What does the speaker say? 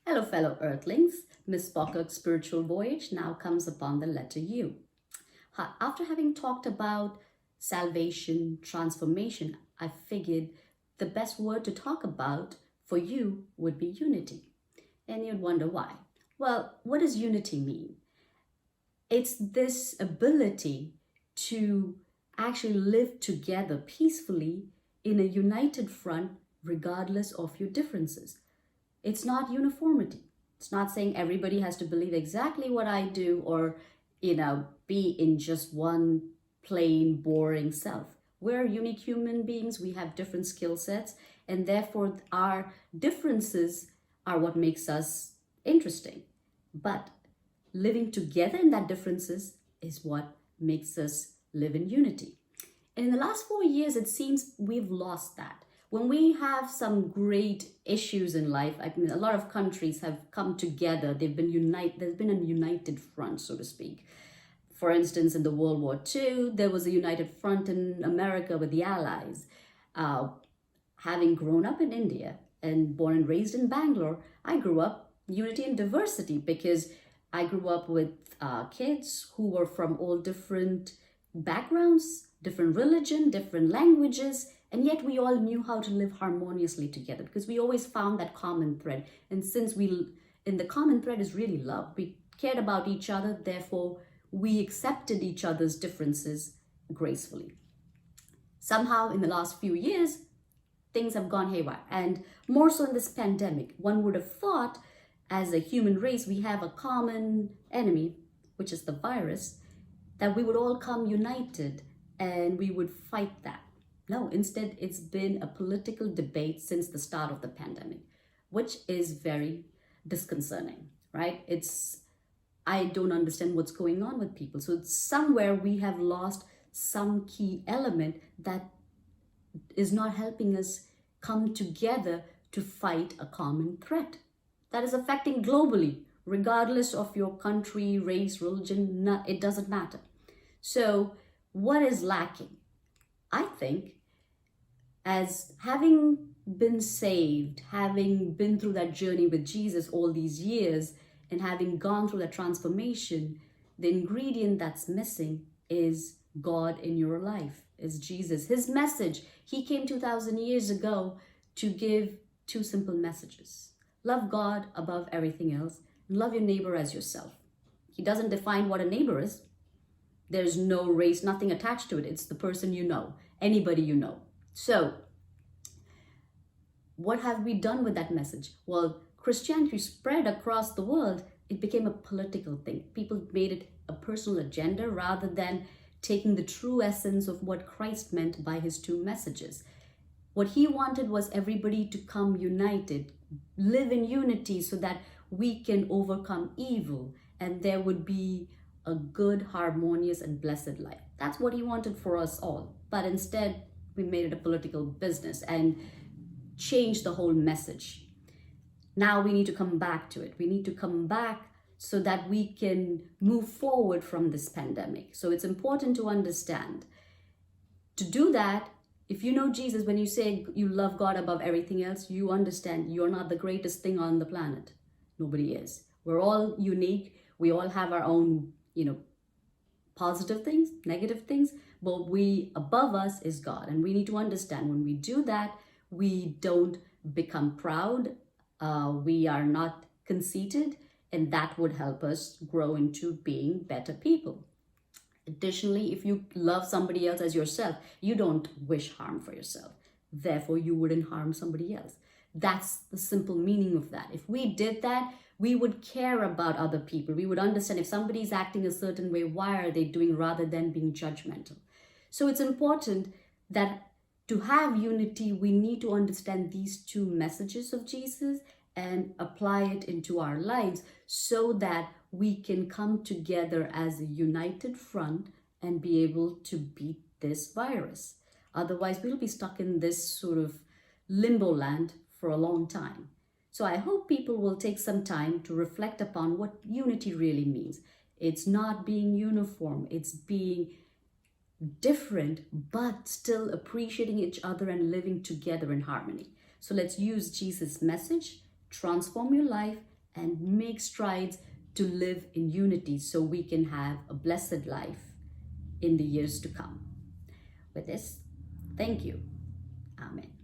Hello, fellow Earthlings. Miss Spockirk's spiritual voyage now comes upon the letter U. After having talked about salvation, transformation, I figured the best word to talk about for you would be unity. And you'd wonder why. Well, what does unity mean? It's this ability to actually live together peacefully in a united front, regardless of your differences. It's not uniformity. It's not saying everybody has to believe exactly what I do or, be in just one plain, boring self. We're unique human beings. We have different skill sets, and therefore our differences are what makes us interesting. But living together in that differences is what makes us live in unity. And in the last 4 years, it seems we've lost that. When we have some great issues in life, I mean, a lot of countries have come together. They've been united. There's been a united front, so to speak. For instance, in the World War II, there was a united front in America with the Allies. Having grown up in India and born and raised in Bangalore, I grew up unity and diversity because I grew up with kids who were from all different backgrounds, different religion, different languages, and yet we all knew how to live harmoniously together because we always found that common thread. And since the common thread is really love, we cared about each other, therefore we accepted each other's differences gracefully. Somehow in the last few years, things have gone haywire, and more so in this pandemic. One would have thought as a human race, we have a common enemy, which is the virus, that we would all come united and we would fight that. No, instead, it's been a political debate since the start of the pandemic, which is very disconcerting, right? I don't understand what's going on with people. So it's somewhere we have lost some key element that is not helping us come together to fight a common threat that is affecting globally, regardless of your country, race, religion, it doesn't matter. So what is lacking? I think as having been saved, having been through that journey with Jesus all these years, and having gone through that transformation, the ingredient that's missing is God in your life, is Jesus. His message, he came 2,000 years ago to give two simple messages. Love God above everything else, and love your neighbor as yourself. He doesn't define what a neighbor is. There's no race, nothing attached to it. It's the person you know, anybody you know. So, what have we done with that message? Well, Christianity spread across the world. It became a political thing. People made it a personal agenda rather than taking the true essence of what Christ meant by his two messages. What he wanted was everybody to come united, live in unity so that we can overcome evil and there would be a good, harmonious, and blessed life. That's what he wanted for us all. But instead, we made it a political business and changed the whole message. Now we need to come back to it. We need to come back so that we can move forward from this pandemic. So it's important to understand. To do that, if you know Jesus, when you say you love God above everything else, you understand you're not the greatest thing on the planet. Nobody is. We're all unique. We all have our own, positive things, negative things, but above us is God. And we need to understand when we do that, we don't become proud. We are not conceited, and that would help us grow into being better people. Additionally, if you love somebody else as yourself, you don't wish harm for yourself. Therefore, you wouldn't harm somebody else. That's the simple meaning of that. If we did that, we would care about other people. We would understand if somebody's acting a certain way, why are they doing, rather than being judgmental. So it's important that to have unity, we need to understand these two messages of Jesus and apply it into our lives so that we can come together as a united front and be able to beat this virus. Otherwise, we'll be stuck in this sort of limbo land for a long time. So I hope people will take some time to reflect upon what unity really means. It's not being uniform, it's being different, but still appreciating each other and living together in harmony. So let's use Jesus' message, transform your life, and make strides to live in unity so we can have a blessed life in the years to come. With this, thank you. Amen.